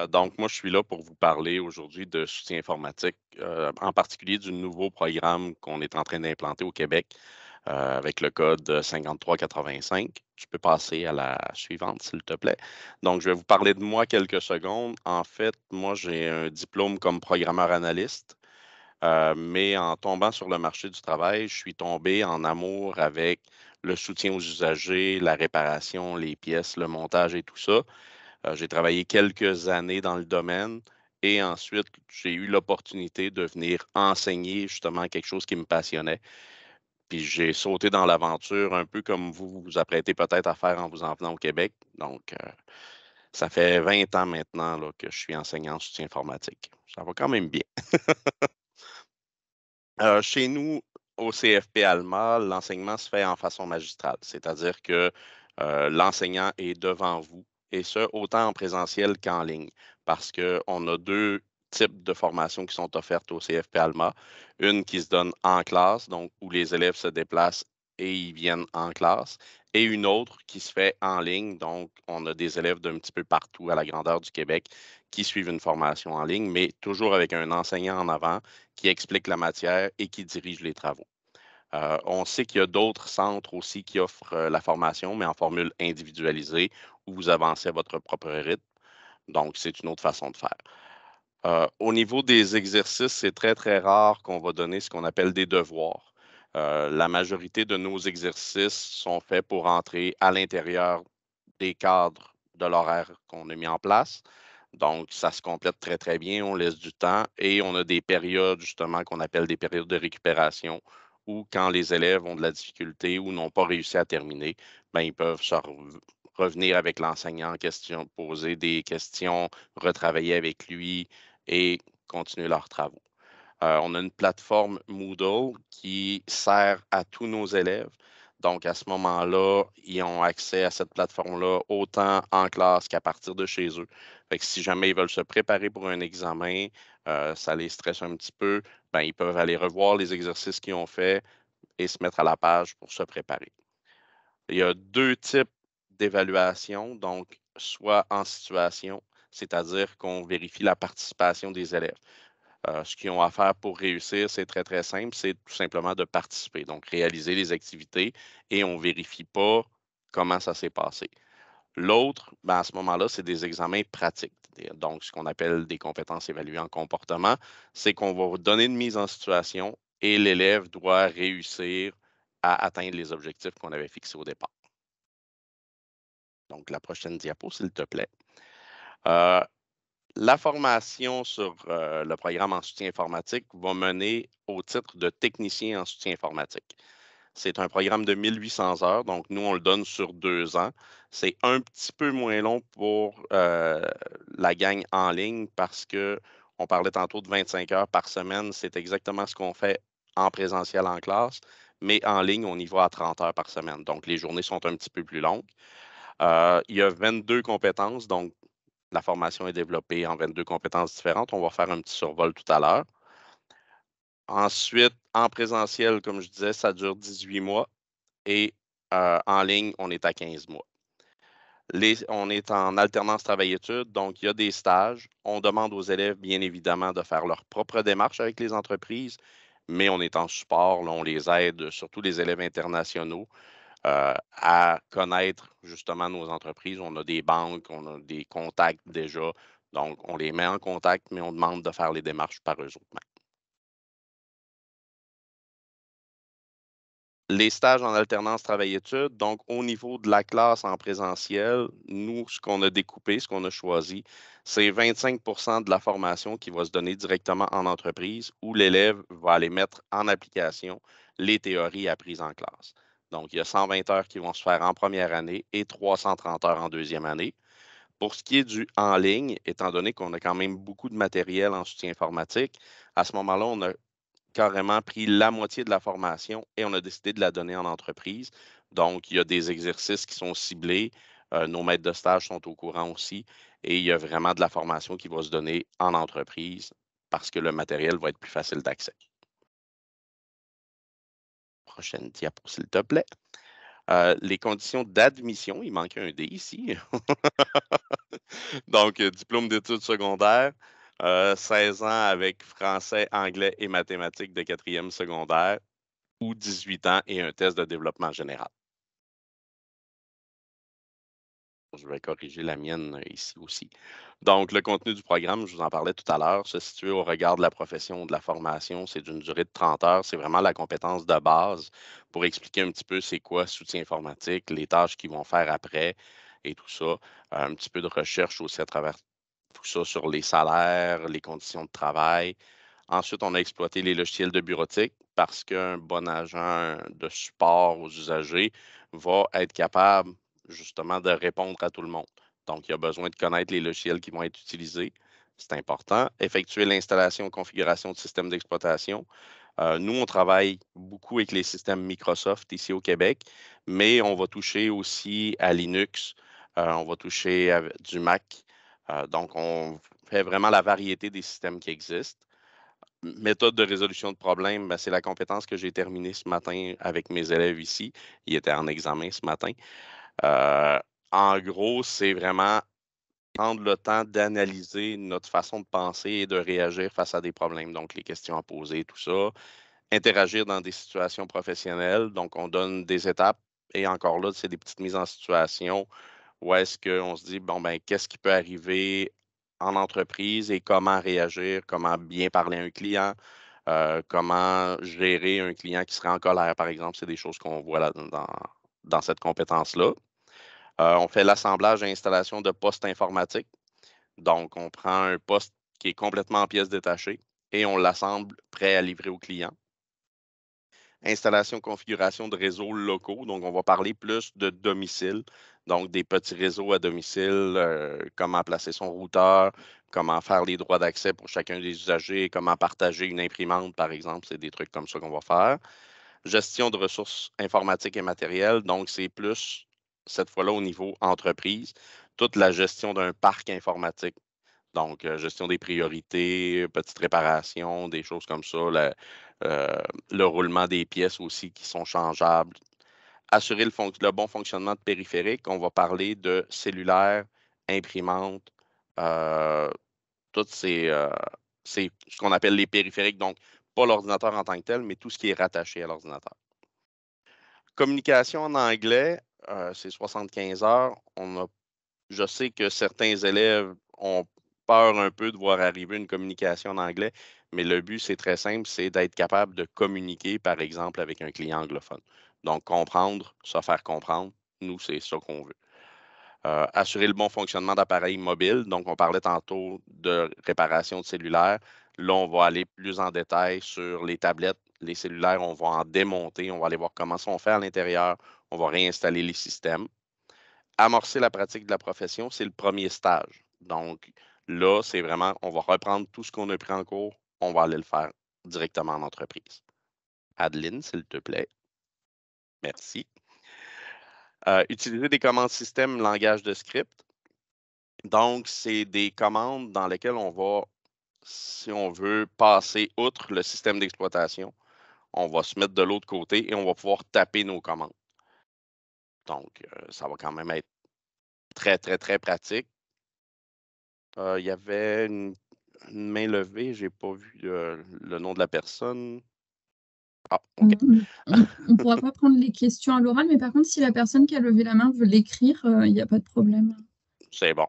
Donc, moi, je suis là pour vous parler aujourd'hui de soutien informatique, en particulier du nouveau programme qu'on est en train d'implanter au Québec avec le code 5385. Tu peux passer à la suivante, s'il te plaît. Donc, je vais vous parler de moi quelques secondes. En fait, moi, j'ai un diplôme comme programmeur analyste, mais en tombant sur le marché du travail, je suis tombé en amour avec le soutien aux usagers, la réparation, les pièces, le montage et tout ça. J'ai travaillé quelques années dans le domaine et ensuite, j'ai eu l'opportunité de venir enseigner justement quelque chose qui me passionnait. Puis j'ai sauté dans l'aventure un peu comme vous vous apprêtez peut-être à faire en vous en venant au Québec. Donc, ça fait 20 ans maintenant là, que je suis enseignant en soutien informatique. Ça va quand même bien. Chez nous, au CFP Alma, l'enseignement se fait en façon magistrale, c'est-à-dire que l'enseignant est devant vous, et ce, autant en présentiel qu'en ligne, parce qu'on a deux types de formations qui sont offertes au CFP Alma. Une qui se donne en classe, donc où les élèves se déplacent et ils viennent en classe, et une autre qui se fait en ligne, donc on a des élèves d'un petit peu partout à la grandeur du Québec qui suivent une formation en ligne, mais toujours avec un enseignant en avant qui explique la matière et qui dirige les travaux. On sait qu'il y a d'autres centres aussi qui offrent la formation, mais en formule individualisée, où vous avancez à votre propre rythme. Donc, c'est une autre façon de faire. Au niveau des exercices, c'est très, très rare qu'on va donner ce qu'on appelle des devoirs. La majorité de nos exercices sont faits pour entrer à l'intérieur des cadres de l'horaire qu'on a mis en place. Donc, ça se complète très, très bien. On laisse du temps et on a des périodes, justement, qu'on appelle des périodes de récupération où, quand les élèves ont de la difficulté ou n'ont pas réussi à terminer, ben, ils peuvent revenir avec l'enseignant en question, poser des questions, retravailler avec lui et continuer leurs travaux. On a une plateforme Moodle qui sert à tous nos élèves. Donc, à ce moment-là, ils ont accès à cette plateforme-là autant en classe qu'à partir de chez eux. Fait que si jamais ils veulent se préparer pour un examen, ça les stresse un petit peu, ben, ils peuvent aller revoir les exercices qu'ils ont faits et se mettre à la page pour se préparer. Il y a deux types d'évaluation, donc soit en situation, c'est-à-dire qu'on vérifie la participation des élèves. Ce qu'ils ont à faire pour réussir, c'est très, très simple, c'est tout simplement de participer, donc réaliser les activités et on ne vérifie pas comment ça s'est passé. L'autre, ben, à ce moment-là, c'est des examens pratiques. Donc, ce qu'on appelle des compétences évaluées en comportement, c'est qu'on va vous donner une mise en situation et l'élève doit réussir à atteindre les objectifs qu'on avait fixés au départ. Donc, la prochaine diapo, s'il te plaît. Euh, La formation sur le programme en soutien informatique va mener au titre de technicien en soutien informatique. C'est un programme de 1800 heures, donc nous, on le donne sur 2 ans. C'est un petit peu moins long pour la gang en ligne parce que on parlait tantôt de 25 heures par semaine. C'est exactement ce qu'on fait en présentiel en classe, mais en ligne, on y va à 30 heures par semaine. Donc, les journées sont un petit peu plus longues. Il y a 22 compétences, donc la formation est développée en 22 compétences différentes. On va faire un petit survol tout à l'heure. Ensuite, en présentiel, comme je disais, ça dure 18 mois et en ligne, on est à 15 mois. On est en alternance travail-études, donc il y a des stages. On demande aux élèves, bien évidemment, de faire leur propre démarche avec les entreprises, mais on est en support, là, on les aide, surtout les élèves internationaux, à connaître justement nos entreprises. On a des banques, on a des contacts déjà. Donc, on les met en contact, mais on demande de faire les démarches par eux autres. Les stages en alternance travail-études, donc au niveau de la classe en présentiel, nous, ce qu'on a découpé, ce qu'on a choisi, c'est 25 de la formation qui va se donner directement en entreprise où l'élève va aller mettre en application les théories apprises en classe. Donc, il y a 120 heures qui vont se faire en première année et 330 heures en deuxième année. Pour ce qui est du en ligne, étant donné qu'on a quand même beaucoup de matériel en soutien informatique, à ce moment-là, on a carrément pris la moitié de la formation et on a décidé de la donner en entreprise. Donc, il y a des exercices qui sont ciblés. Nos maîtres de stage sont au courant aussi. Et il y a vraiment de la formation qui va se donner en entreprise parce que le matériel va être plus facile d'accès. Prochaine diapo, s'il te plaît. Les conditions d'admission, il manque un D ici. Donc, diplôme d'études secondaires, 16 ans avec français, anglais et mathématiques de quatrième secondaire ou 18 ans et un test de développement général. Je vais corriger la mienne ici aussi. Donc, le contenu du programme, je vous en parlais tout à l'heure, se situe au regard de la profession ou de la formation. C'est d'une durée de 30 heures. C'est vraiment la compétence de base pour expliquer un petit peu c'est quoi soutien informatique, les tâches qu'ils vont faire après et tout ça. Un petit peu de recherche aussi à travers tout ça sur les salaires, les conditions de travail. Ensuite, on a exploité les logiciels de bureautique parce qu'un bon agent de support aux usagers va être capable justement de répondre à tout le monde. Donc, il y a besoin de connaître les logiciels qui vont être utilisés. C'est important. Effectuer l'installation et configuration de systèmes d'exploitation. Nous, on travaille beaucoup avec les systèmes Microsoft ici au Québec, mais on va toucher aussi à Linux, on va toucher à du Mac. Donc, on fait vraiment la variété des systèmes qui existent. Méthode de résolution de problèmes, ben, c'est la compétence que j'ai terminée ce matin avec mes élèves ici. Ils étaient en examen ce matin. Euh, En gros, c'est vraiment prendre le temps d'analyser notre façon de penser et de réagir face à des problèmes. Donc, les questions à poser, tout ça. Interagir dans des situations professionnelles. Donc, on donne des étapes. Et encore là, c'est des petites mises en situation où est-ce qu'on se dit, bon, ben, qu'est-ce qui peut arriver en entreprise et comment réagir, comment bien parler à un client, comment gérer un client qui serait en colère, par exemple. C'est des choses qu'on voit là dans cette compétence-là. On fait l'assemblage et installation de postes informatiques. Donc, on prend un poste qui est complètement en pièces détachées et on l'assemble prêt à livrer au client. Installation, configuration de réseaux locaux. Donc, on va parler plus de domicile. Donc, des petits réseaux à domicile, comment placer son routeur, comment faire les droits d'accès pour chacun des usagers, comment partager une imprimante, par exemple. C'est des trucs comme ça qu'on va faire. Gestion de ressources informatiques et matérielles. Donc, c'est plus, cette fois-là, au niveau entreprise, toute la gestion d'un parc informatique. Donc, gestion des priorités, petites réparations, des choses comme ça, le roulement des pièces aussi qui sont changeables. Assurer le bon fonctionnement de périphériques. On va parler de cellulaire, imprimante, euh, toutes c'est ce qu'on appelle les périphériques, donc pas l'ordinateur en tant que tel, mais tout ce qui est rattaché à l'ordinateur. Communication en anglais, c'est 75 heures. Je sais que certains élèves ont peur un peu de voir arriver une communication en anglais, mais le but, c'est très simple, c'est d'être capable de communiquer, par exemple, avec un client anglophone. Donc, comprendre, se faire comprendre, nous, c'est ça qu'on veut. Assurer le bon fonctionnement d'appareils mobiles. Donc, on parlait tantôt de réparation de cellulaires. Là, on va aller plus en détail sur les tablettes, les cellulaires, on va en démonter, on va aller voir comment sont faits à l'intérieur, on va réinstaller les systèmes. Amorcer la pratique de la profession, c'est le premier stage. Donc, là, c'est vraiment, on va reprendre tout ce qu'on a pris en cours, on va aller le faire directement en entreprise. Adeline, s'il te plaît. Merci. Utiliser des commandes système, langage de script. Donc, c'est des commandes dans lesquelles on va, si on veut, passer outre le système d'exploitation. On va se mettre de l'autre côté et on va pouvoir taper nos commandes. Donc, ça va quand même être très, très, très pratique. Il y avait une main levée, j'ai pas vu le nom de la personne. Ah, OK, On pourra pas prendre les questions à l'oral, mais par contre, si la personne qui a levé la main veut l'écrire, il y a pas de problème. c'est bon.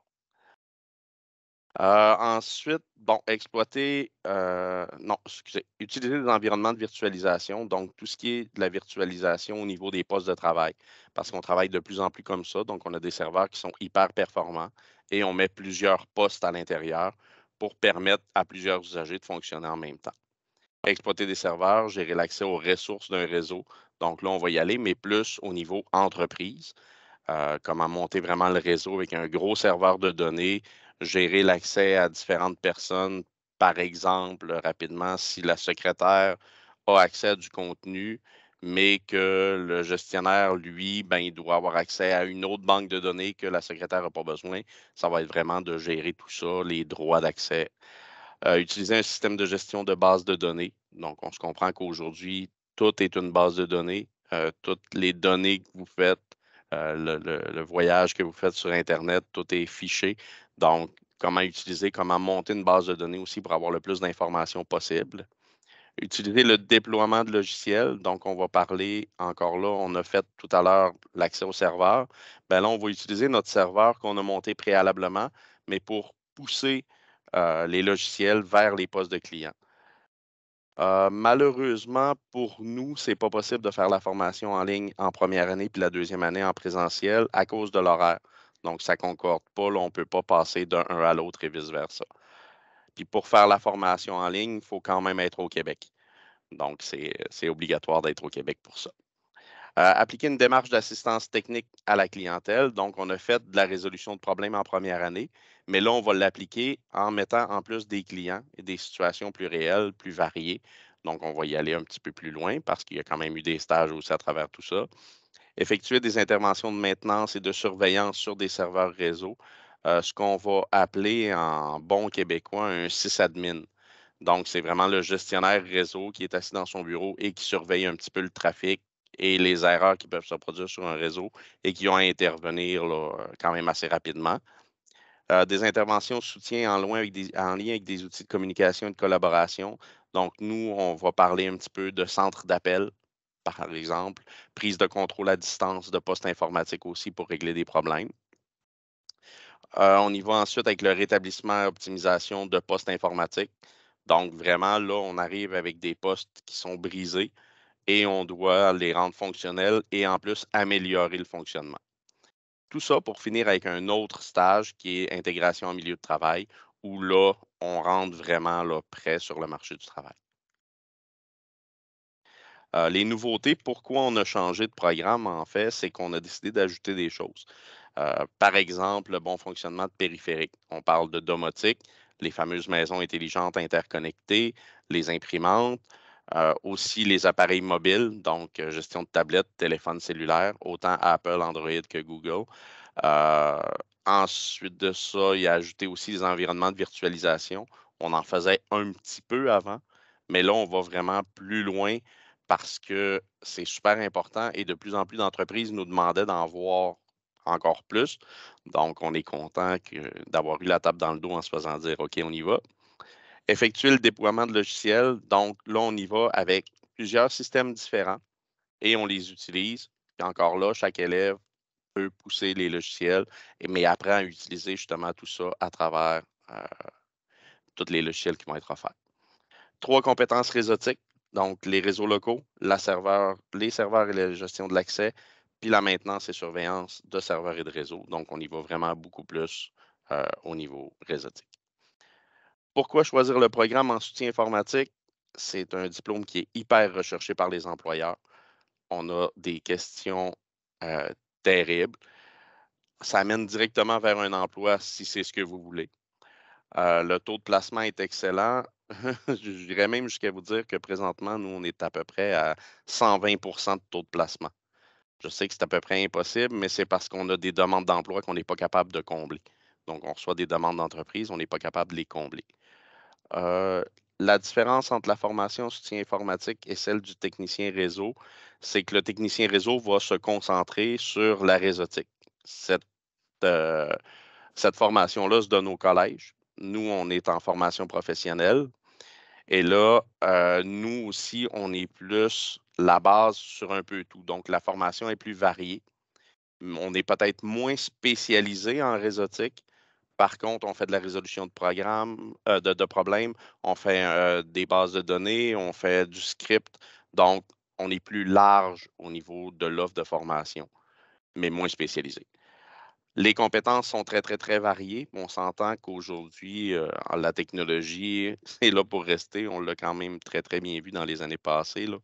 Ensuite, bon, exploiter, non, excusez, utiliser des environnements de virtualisation, donc tout ce qui est de la virtualisation au niveau des postes de travail, parce qu'on travaille de plus en plus comme ça, donc on a des serveurs qui sont hyper performants et on met plusieurs postes à l'intérieur pour permettre à plusieurs usagers de fonctionner en même temps. Exploiter des serveurs, gérer l'accès aux ressources d'un réseau, donc là, on va y aller, mais plus au niveau entreprise. Comment monter vraiment le réseau avec un gros serveur de données, gérer l'accès à différentes personnes. Par exemple, rapidement, si la secrétaire a accès à du contenu, mais que le gestionnaire, lui, ben, il doit avoir accès à une autre banque de données que la secrétaire n'a pas besoin, ça va être vraiment de gérer tout ça, les droits d'accès. Utiliser un système de gestion de base de données. Donc, on se comprend qu'aujourd'hui, tout est une base de données. Toutes les données que vous faites, le voyage que vous faites sur Internet, tout est fiché. Donc, comment utiliser, comment monter une base de données aussi pour avoir le plus d'informations possible. Utiliser le déploiement de logiciels. Donc, on va parler, encore là, on a fait tout à l'heure l'accès au serveur. Bien là, on va utiliser notre serveur qu'on a monté préalablement, mais pour pousser les logiciels vers les postes de clients. Malheureusement, pour nous, ce n'est pas possible de faire la formation en ligne en première année puis la deuxième année en présentiel à cause de l'horaire. Donc, ça ne concorde pas. Là, on ne peut pas passer d'un à l'autre et vice-versa. Puis pour faire la formation en ligne, il faut quand même être au Québec. Donc, c'est obligatoire d'être au Québec pour ça. Appliquer une démarche d'assistance technique à la clientèle. Donc, on a fait de la résolution de problèmes en première année, mais là, on va l'appliquer en mettant en plus des clients et des situations plus réelles, plus variées. Donc, on va y aller un petit peu plus loin parce qu'il y a quand même eu des stages aussi à travers tout ça. Effectuer des interventions de maintenance et de surveillance sur des serveurs réseau, ce qu'on va appeler en bon québécois un sysadmin. Donc, c'est vraiment le gestionnaire réseau qui est assis dans son bureau et qui surveille un petit peu le trafic et les erreurs qui peuvent se produire sur un réseau et qui ont à intervenir là, quand même assez rapidement. Des interventions de soutien en lien avec des outils de communication et de collaboration. Donc, nous, on va parler un petit peu de centre d'appel, par exemple, prise de contrôle à distance de postes informatiques aussi pour régler des problèmes. On y va ensuite avec le rétablissement et optimisation de postes informatiques. Donc, vraiment, là, on arrive avec des postes qui sont brisés et on doit les rendre fonctionnels et en plus améliorer le fonctionnement. Tout ça pour finir avec un autre stage qui est intégration en milieu de travail, où là, on rentre vraiment là, prêt sur le marché du travail. Les nouveautés, pourquoi on a changé de programme, en fait, c'est qu'on a décidé d'ajouter des choses. Par exemple, le bon fonctionnement de périphériques. On parle de domotique, les fameuses maisons intelligentes interconnectées, les imprimantes, aussi les appareils mobiles, donc gestion de tablettes, téléphones cellulaires, autant Apple, Android que Google. Euh, Ensuite de ça, il a ajouté aussi les environnements de virtualisation. On en faisait un petit peu avant, mais là, on va vraiment plus loin parce que c'est super important et de plus en plus d'entreprises nous demandaient d'en voir encore plus. Donc, on est content d'avoir eu la tape dans le dos en se faisant dire OK, on y va. Effectuer le déploiement de logiciels. Donc, là, on y va avec plusieurs systèmes différents et on les utilise. Puis encore là, chaque élève peut pousser les logiciels, mais apprend à utiliser justement tout ça à travers euh, tous les logiciels qui vont être offerts. 3 compétences réseautiques, donc les réseaux locaux, les serveurs et la gestion de l'accès, puis la maintenance et surveillance de serveurs et de réseaux. Donc, on y va vraiment beaucoup plus au niveau réseautique. Pourquoi choisir le programme en soutien informatique? C'est un diplôme qui est hyper recherché par les employeurs. On a des questions euh, terribles. Ça amène directement vers un emploi si c'est ce que vous voulez. Le taux de placement est excellent. Je dirais même jusqu'à vous dire que présentement, nous, on est à peu près à 120 de taux de placement. Je sais que c'est à peu près impossible, mais c'est parce qu'on a des demandes d'emploi qu'on n'est pas capable de combler. Donc, on reçoit des demandes d'entreprise, on n'est pas capable de les combler. Euh, la différence entre la formation en soutien informatique et celle du technicien réseau, c'est que le technicien réseau va se concentrer sur la réseautique. Euh, cette formation-là se donne au collège. Nous, on est en formation professionnelle. Et là, nous aussi, on est plus la base sur un peu tout. Donc, la formation est plus variée. On est peut-être moins spécialisé en réseautique. Par contre, on fait de la résolution de programmes, de problèmes, on fait des bases de données, on fait du script. Donc, on est plus large au niveau de l'offre de formation, mais moins spécialisé. Les compétences sont très, très, très variées. On s'entend qu'aujourd'hui, la technologie est là pour rester. On l'a quand même très, très bien vu dans les années passées, là,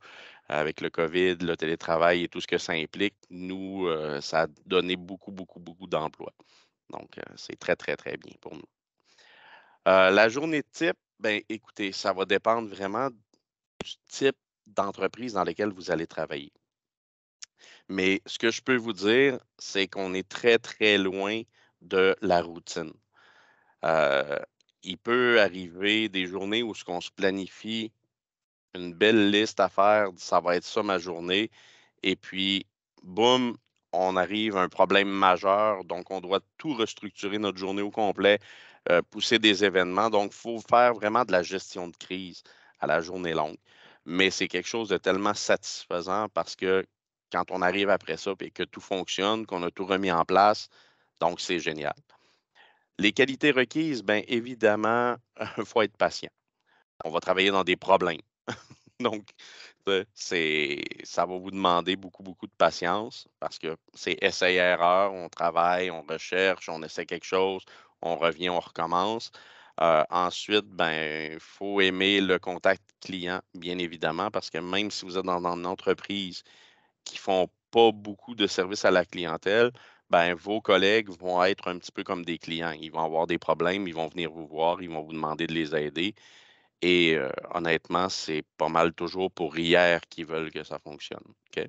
avec le COVID, le télétravail et tout ce que ça implique. Nous, ça a donné beaucoup, beaucoup, beaucoup d'emplois. Donc, c'est très, très, très bien pour nous. La journée type, ben, écoutez, ça va dépendre vraiment du type d'entreprise dans laquelle vous allez travailler. Mais ce que je peux vous dire, c'est qu'on est très, très loin de la routine. Euh, il peut arriver des journées où ce qu'on se planifie une belle liste à faire, ça va être ça ma journée, et puis, boum, on arrive à un problème majeur, donc on doit tout restructurer notre journée au complet, pousser des événements. Donc, il faut faire vraiment de la gestion de crise à la journée longue. Mais c'est quelque chose de tellement satisfaisant parce que quand on arrive après ça et que tout fonctionne, qu'on a tout remis en place, donc c'est génial. Les qualités requises, bien évidemment, il faut être patient. On va travailler dans des problèmes. Donc, ça va vous demander beaucoup, beaucoup de patience parce que c'est essai-erreur, on travaille, on recherche, on essaie quelque chose, on revient, on recommence. Ensuite, ben, il faut aimer le contact client, bien évidemment, parce que même si vous êtes dans une entreprise qui ne font pas beaucoup de services à la clientèle, ben, vos collègues vont être un petit peu comme des clients. Ils vont avoir des problèmes, ils vont venir vous voir, ils vont vous demander de les aider. Et honnêtement, c'est pas mal toujours pour hier qu'ils veulent que ça fonctionne. OK?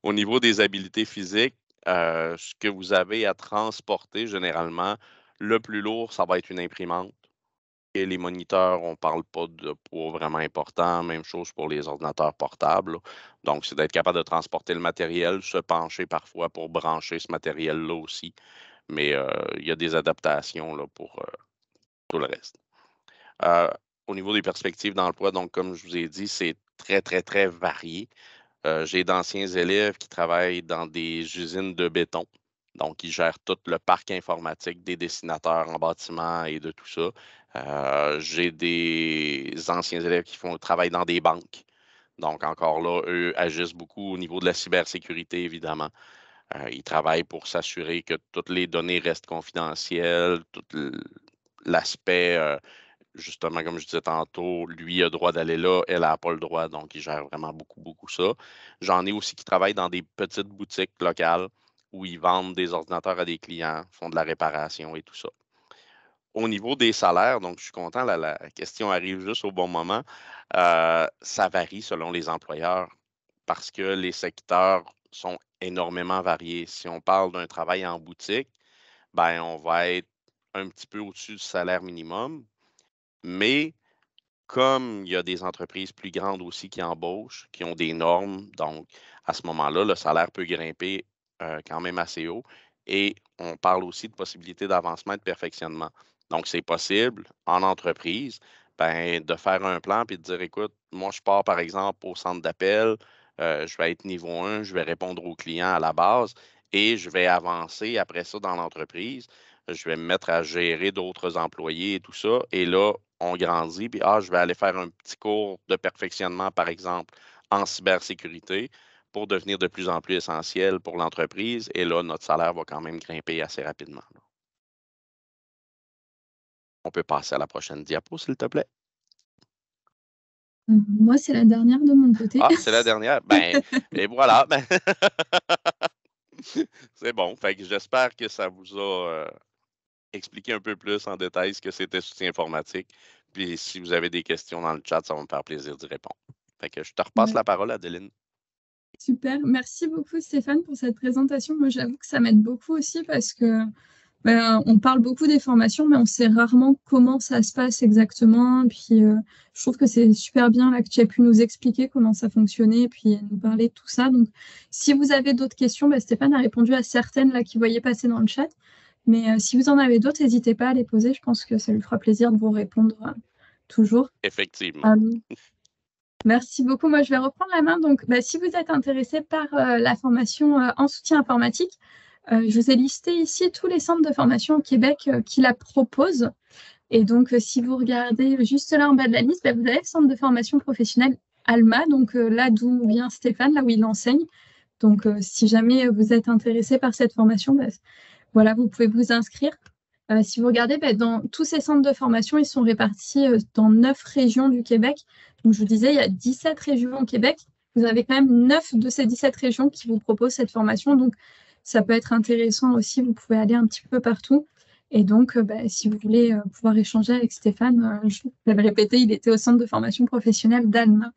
Au niveau des habiletés physiques, ce que vous avez à transporter généralement, le plus lourd, ça va être une imprimante. Et les moniteurs, on ne parle pas de poids vraiment important. Même chose pour les ordinateurs portables, là. Donc, c'est d'être capable de transporter le matériel, se pencher parfois pour brancher ce matériel-là aussi. Mais il y a des adaptations là, pour tout le reste. Euh, Au niveau des perspectives d'emploi, donc comme je vous ai dit, c'est très, très, très varié. J'ai d'anciens élèves qui travaillent dans des usines de béton. Donc, ils gèrent tout le parc informatique des dessinateurs en bâtiment et de tout ça. J'ai des anciens élèves qui travaillent dans des banques. Donc, encore là, eux agissent beaucoup au niveau de la cybersécurité, évidemment. Ils travaillent pour s'assurer que toutes les données restent confidentielles, tout l'aspect justement, comme je disais tantôt, lui a le droit d'aller là, elle n'a pas le droit, donc il gère vraiment beaucoup, beaucoup ça. J'en ai aussi qui travaillent dans des petites boutiques locales où ils vendent des ordinateurs à des clients, font de la réparation et tout ça. Au niveau des salaires, donc je suis content, la question arrive juste au bon moment. Ça varie selon les employeurs parce que les secteurs sont énormément variés. Si on parle d'un travail en boutique, ben, on va être un petit peu au-dessus du salaire minimum, mais comme il y a des entreprises plus grandes aussi qui embauchent, qui ont des normes, donc à ce moment-là, le salaire peut grimper quand même assez haut. Et on parle aussi de possibilités d'avancement et de perfectionnement. Donc, c'est possible en entreprise ben, de faire un plan et de dire, écoute, moi, je pars par exemple au centre d'appel, je vais être niveau 1, je vais répondre aux clients à la base et je vais avancer après ça dans l'entreprise. Je vais me mettre à gérer d'autres employés et tout ça. Et là, on grandit, puis je vais aller faire un petit cours de perfectionnement, par exemple, en cybersécurité pour devenir de plus en plus essentiel pour l'entreprise. Et là, notre salaire va quand même grimper assez rapidement, là. On peut passer à la prochaine diapo, s'il te plaît. Moi, c'est la dernière de mon côté. Ah, c'est la dernière. Ben, et voilà. Ben c'est bon. Fait que j'espère que ça vous a expliqué un peu plus en détail ce que c'était Soutien informatique. Puis si vous avez des questions dans le chat, ça va me faire plaisir d'y répondre. Fait que je te repasse Ouais. la parole, Adeline. Super. Merci beaucoup, Stéphane, pour cette présentation. Moi, j'avoue que ça m'aide beaucoup aussi parce que on parle beaucoup des formations, mais on sait rarement comment ça se passe exactement. Puis, je trouve que c'est super bien là que tu aies pu nous expliquer comment ça fonctionnait, puis nous parler de tout ça. Donc, si vous avez d'autres questions, Stéphane a répondu à certaines là qu'il voyait passer dans le chat. Mais si vous en avez d'autres, n'hésitez pas à les poser. Je pense que ça lui fera plaisir de vous répondre toujours. Effectivement. Merci beaucoup. Moi, je vais reprendre la main. Donc, si vous êtes intéressé par la formation en soutien informatique, je vous ai listé ici tous les centres de formation au Québec qui la proposent. Et donc, si vous regardez juste là en bas de la liste, vous avez le centre de formation professionnelle Alma, donc là d'où vient Stéphane, là où il enseigne. Donc, si jamais vous êtes intéressé par cette formation, voilà, vous pouvez vous inscrire. Si vous regardez, dans tous ces centres de formation, ils sont répartis dans 9 régions du Québec. Donc, je vous disais, il y a 17 régions au Québec. Vous avez quand même 9 de ces 17 régions qui vous proposent cette formation. Donc, ça peut être intéressant aussi. Vous pouvez aller un petit peu partout. Et donc, si vous voulez pouvoir échanger avec Stéphane, je vais le répéter, il était au centre de formation professionnelle d'Alma.